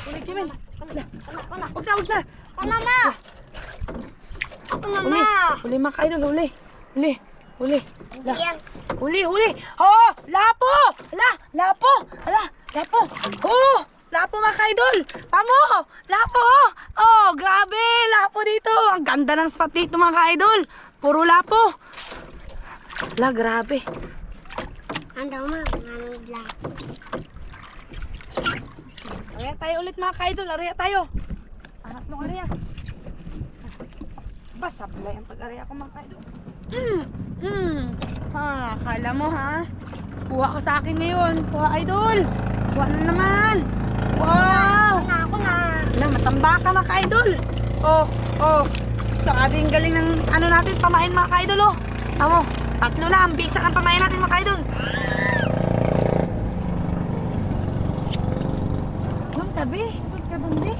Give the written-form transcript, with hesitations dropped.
Huli, Jimin. Wala na. Huwag na. Wala na. Wala Huli. na. Huli mga ka-idol, huli. Huli. Yan. Huli. Oh, lapo. Lapo. Oh, lapo mga ka-idol. Tamo. Lapo. Oh, grabe. Lapo dito. Ang ganda ng spot dito mga ka-idol. Puro lapo. Grabe. Ando ma. Anong black. Araya tayo ulit mga ka-idol. Araya tayo. Anak nung araya. Basablay ang pag-araya ko mga ka-idol. Akala mo ha? Kuha ka sa akin ngayon. Kuha idol. Kuha na naman. Wow. Ako na. Matamba ka mga ka-idol. Oh. Saka din galing ng ano natin, pamain mga ka-idol oh. Tamo, 3 na ang bisa ng pamain natin mga ka-idol. Anong tabi? Sud ka dun di?